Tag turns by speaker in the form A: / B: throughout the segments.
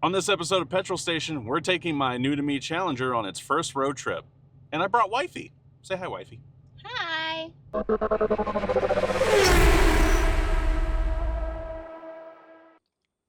A: On this episode of Petrol Station, we're taking my new-to-me Challenger on its first road trip. And I brought Wifey. Say hi, Wifey.
B: Hi.
A: All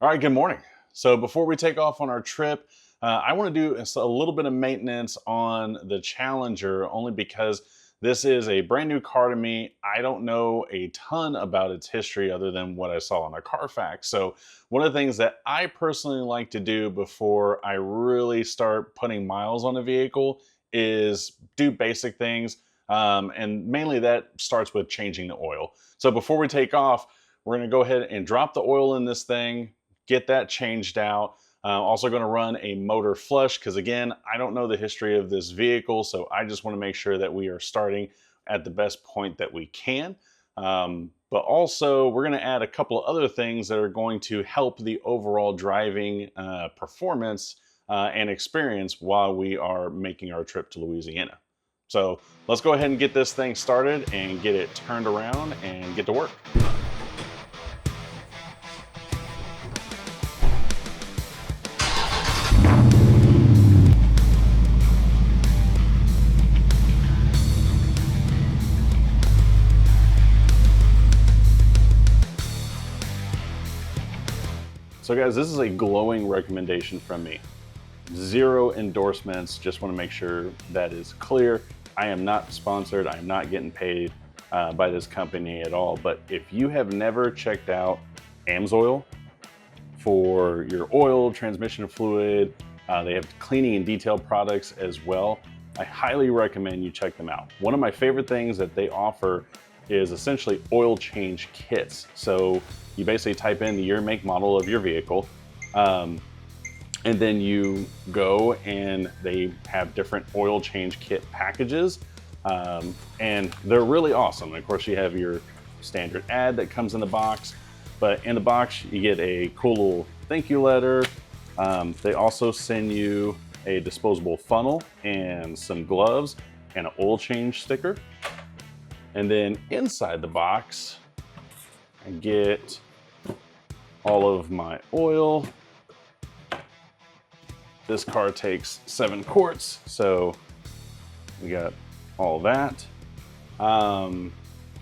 A: right, good morning. So before we take off on our trip, I want to do a little bit of maintenance on the Challenger, only because this is a brand new car to me. I don't know a ton about its history other than what I saw on a Carfax. So one of the things that I personally like to do before I really start putting miles on a vehicle is do basic things. And mainly that starts with changing the oil. So before we take off, we're going to go ahead and drop the oil in this thing, get that changed out. Also going to run a motor flush because, again, I don't know the history of this vehicle, so I just want to make sure that we are starting at the best point that we can. But also, we're going to add a couple of other things that are going to help the overall driving performance and experience while we are making our trip to Louisiana. So let's go ahead and get this thing started and get it turned around and get to work. So guys, this is a glowing recommendation from me. Zero endorsements, just want to make sure that is clear. I am not sponsored, I am not getting paid by this company at all. But if you have never checked out Amsoil for your oil, transmission fluid, they have cleaning and detail products as well. I highly recommend you check them out. One of my favorite things that they offer is essentially oil change kits. So you basically type in the year, make, model of your vehicle, and then you go and they have different oil change kit packages, and they're really awesome. And of course, you have your standard ad that comes in the box, but in the box you get a cool little thank you letter. They also send you a disposable funnel and some gloves and an oil change sticker. And then inside the box, I get all of my oil. This car takes 7 quarts, so we got all that. And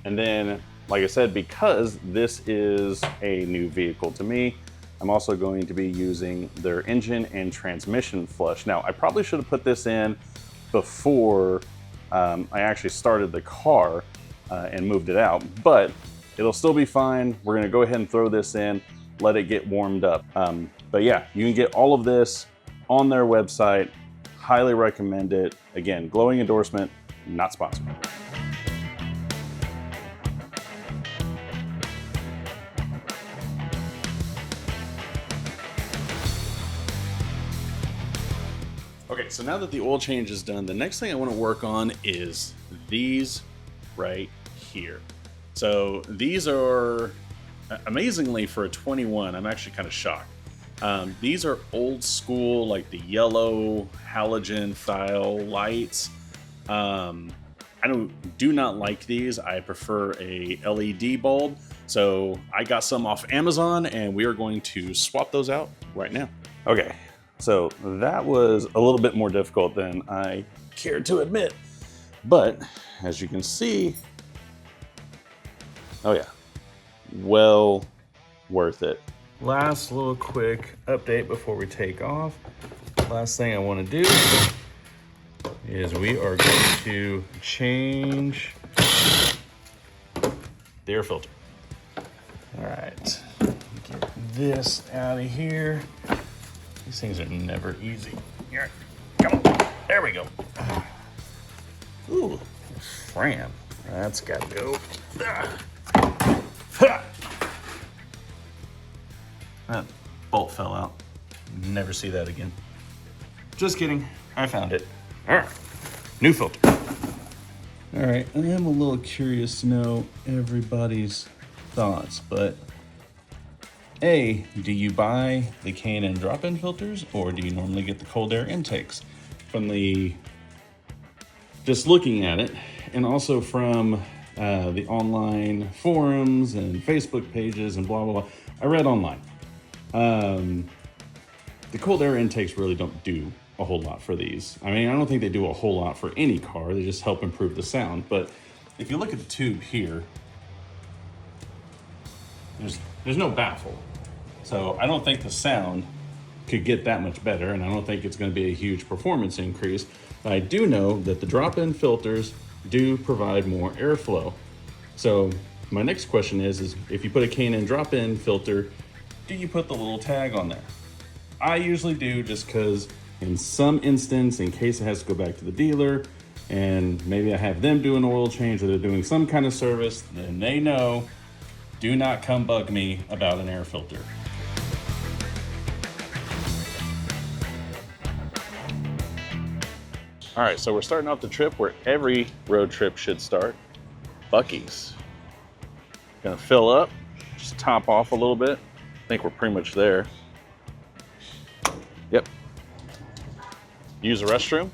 A: then, like I said, because this is a new vehicle to me, I'm also going to be using their engine and transmission flush. Now, I probably should have put this in before I actually started the car and moved it out, but it'll still be fine. We're gonna go ahead and throw this in, let it get warmed up. But yeah, you can get all of this on their website. Highly recommend it. Again, glowing endorsement, not sponsored. Okay, so now that the oil change is done, the next thing I want to work on is these right here. So these are, amazingly for a 21, I'm actually kind of shocked. These are old school, like the yellow halogen style lights. I do not like these. I prefer a LED bulb. So I got some off Amazon and we are going to swap those out right now. Okay, so that was a little bit more difficult than I care to admit. But as you can see, oh yeah, well worth it. Last little quick update before we take off. Last thing I want to do is we are going to change the air filter. All right, get this out of here. These things are never easy. Here, come on, there we go. Ooh, Fram, that's gotta go. That bolt fell out. Never see that again. Just kidding, I found it. New filter. All right, I am a little curious to know everybody's thoughts, but A, do you buy the K&N drop-in filters or do you normally get the cold air intakes? From the, just looking at it, and also from the online forums and Facebook pages and blah, blah, blah. I read online. The cold air intakes really don't do a whole lot for these. I mean, I don't think they do a whole lot for any car. They just help improve the sound. But if you look at the tube here, there's no baffle. So I don't think the sound could get that much better, and I don't think it's going to be a huge performance increase. But I do know that the drop-in filters do provide more airflow. So my next question is if you put a K&N drop-in filter, do you put the little tag on there? I usually do, just because in some instance, in case it has to go back to the dealer, and maybe I have them do an oil change or they're doing some kind of service, then they know, do not come bug me about an air filter. All right, so we're starting off the trip where every road trip should start. Buc-ee's. Gonna fill up, just top off a little bit. I think we're pretty much there. Yep. Use the restroom,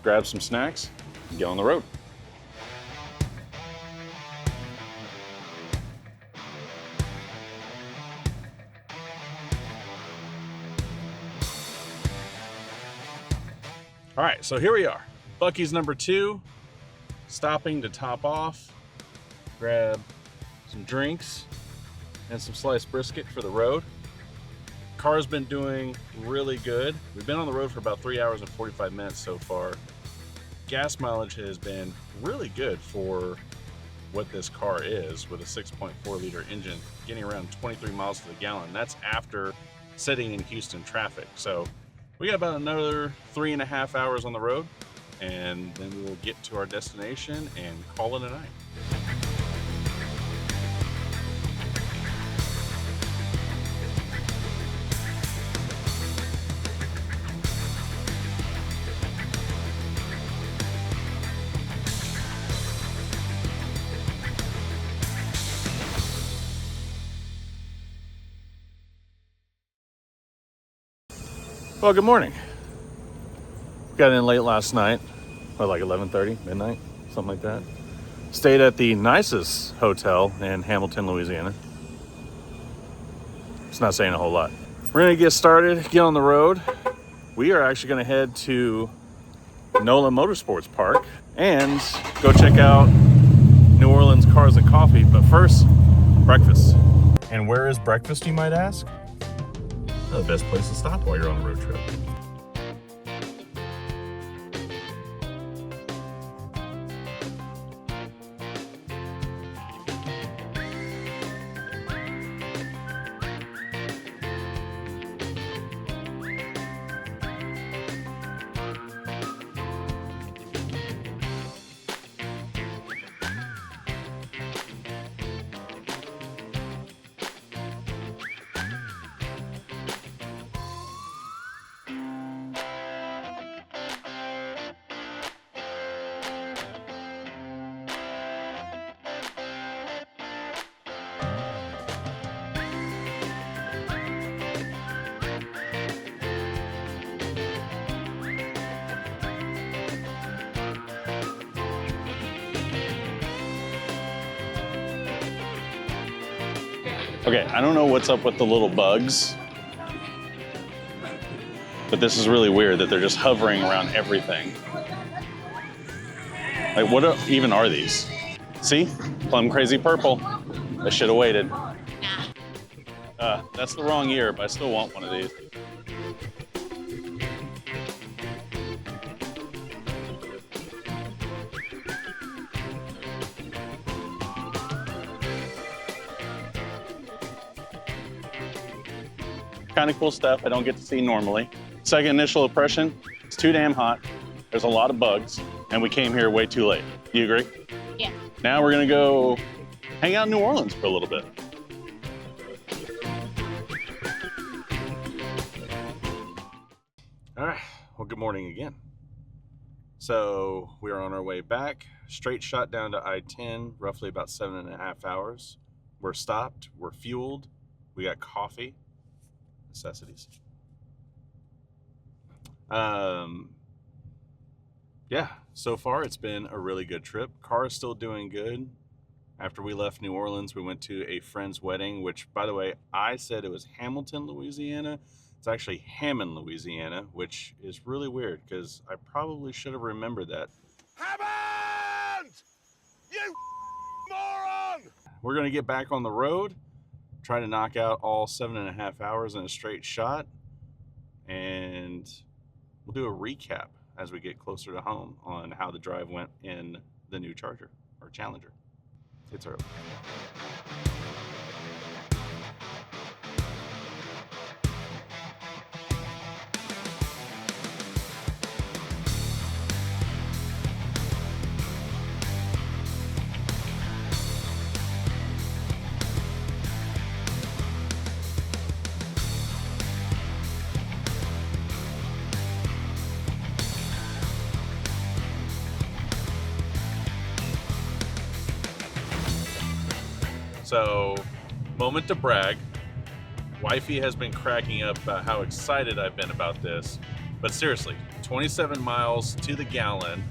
A: grab some snacks, and get on the road. All right, so here we are. Buc-ee's number 2, stopping to top off, grab some drinks and some sliced brisket for the road. Car's been doing really good. We've been on the road for about 3 hours and 45 minutes so far. Gas mileage has been really good for what this car is, with a 6.4 liter engine, getting around 23 miles to the gallon. That's after sitting in Houston traffic. So we got about another 3.5 hours on the road, and then we will get to our destination and call it a night. Well, good morning. Got in late last night, like 11:30, midnight, something like that. Stayed at the nicest hotel in Hamilton, Louisiana. It's not saying a whole lot. We're gonna get started, get on the road. We are actually gonna head to NOLA Motorsports Park and go check out New Orleans Cars and Coffee. But first, breakfast. And where is breakfast, you might ask? The best place to stop while you're on a road trip. Okay, I don't know what's up with the little bugs, but this is really weird that they're just hovering around everything. Like, what even are these? See? Plum Crazy Purple. I should have waited. That's the wrong year, but I still want one of these. Kind of cool stuff I don't get to see normally. Second initial impression, it's too damn hot. There's a lot of bugs, and we came here way too late. Do you agree?
B: Yeah.
A: Now we're gonna go hang out in New Orleans for a little bit. All right, well, good morning again. So we are on our way back, straight shot down to I-10, roughly about 7.5 hours. We're stopped, we're fueled, we got coffee. Necessities. Yeah, so far it's been a really good trip. Car is still doing good. After we left New Orleans, we went to a friend's wedding, which, by the way, I said it was Hamilton, Louisiana. It's actually Hammond, Louisiana, which is really weird because I probably should have remembered that. Hammond! You moron! We're going to get back on the road, try to knock out all 7.5 hours in a straight shot, and we'll do a recap as we get closer to home on how the drive went in the new Charger or Challenger. It's early. So, moment to brag. Wifey has been cracking up about how excited I've been about this. But seriously, 27 miles to the gallon.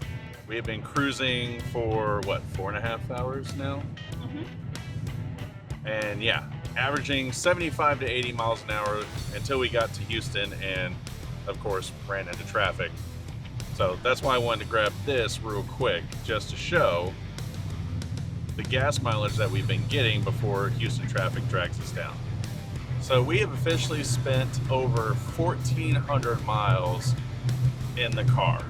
A: We have been cruising for, what, 4.5 hours now? Mm-hmm. And yeah, averaging 75 to 80 miles an hour until we got to Houston and, of course, ran into traffic. So that's why I wanted to grab this real quick, just to show the gas mileage that we've been getting before Houston traffic drags us down. So we have officially spent over 1,400 miles in the car.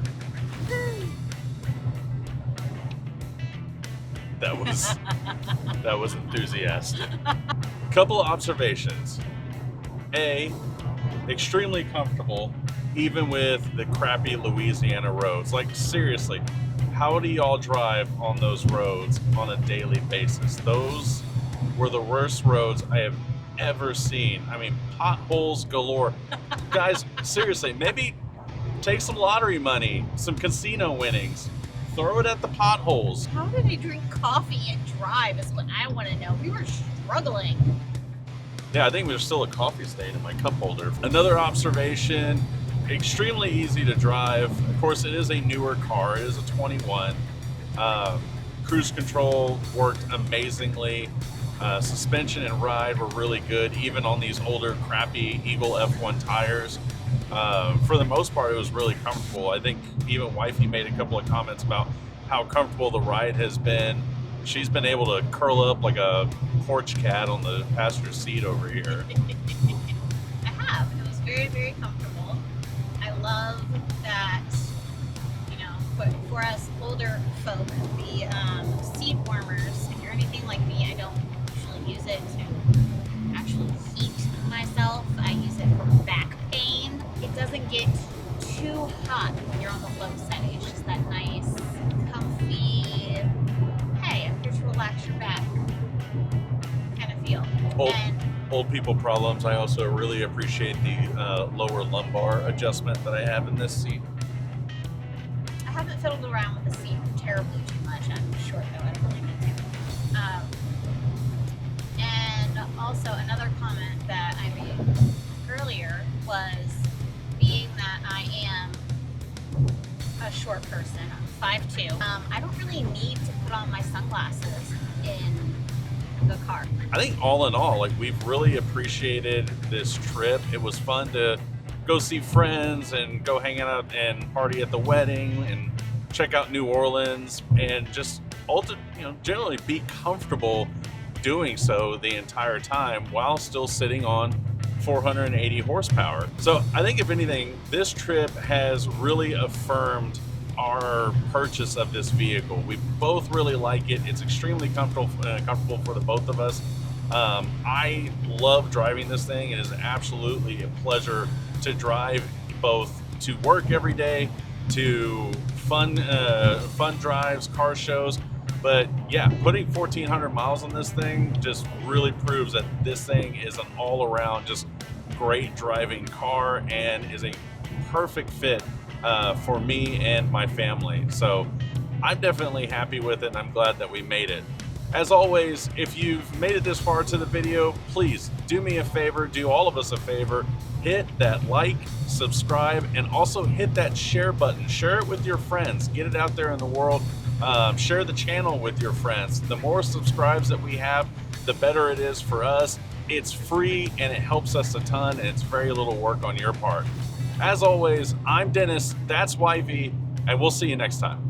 A: That was enthusiastic. Couple of observations. A, extremely comfortable even with the crappy Louisiana roads. Like, seriously, how do y'all drive on those roads on a daily basis? Those were the worst roads I have ever seen. I mean, potholes galore. Guys, seriously, maybe take some lottery money, some casino winnings, throw it at the potholes.
B: How did he drink coffee and drive is what I want to know. We were struggling.
A: Yeah, I think there's still a coffee stain in my cup holder. Another observation, extremely easy to drive. Of course, it is a newer car. It is a 21. Cruise control worked amazingly. Suspension and ride were really good, even on these older, crappy Eagle F1 tires. For the most part, it was really comfortable. I think even Wifey made a couple of comments about how comfortable the ride has been. She's been able to curl up like a porch cat on the passenger seat over here.
B: I have. It was very, very comfortable. I love that, you know, for us older folk, the seat warmers, if you're anything like me, I don't usually use it to actually heat myself. I use it for back pain. It doesn't get too hot when you're on the low setting. It's just that nice, comfy, hey, I'm here to relax your back kind of feel.
A: Old people problems. I also really appreciate the lower lumbar adjustment that I have in this seat.
B: I haven't fiddled around with the seat terribly too much. I'm short though, I don't really need to. And also another comment that I made earlier was, being that I am a short person, I'm 5'2", I don't really need to put on my sunglasses in the car.
A: I think all in all, like, we've really appreciated this trip. It was fun to go see friends and go hang out and party at the wedding and check out New Orleans and just generally be comfortable doing so the entire time while still sitting on 480 horsepower. So I think, if anything, this trip has really affirmed our purchase of this vehicle. We both really like it. It's extremely comfortable for the both of us. I love driving this thing. It is absolutely a pleasure to drive, both to work every day, to fun drives, car shows. But yeah, putting 1,400 miles on this thing just really proves that this thing is an all-around just great driving car and is a perfect fit for me and my family. So I'm definitely happy with it, and I'm glad that we made it. As always, if you've made it this far to the video, please do me a favor, do all of us a favor, hit that like, subscribe, and also hit that share button. Share it with your friends, get it out there in the world. Share the channel with your friends. The more subscribes that we have, the better it is for us,
C: It's free and it helps us a ton, and it's very little work on your part. As always, I'm Dennis, that's Wifey, and we'll see you next time.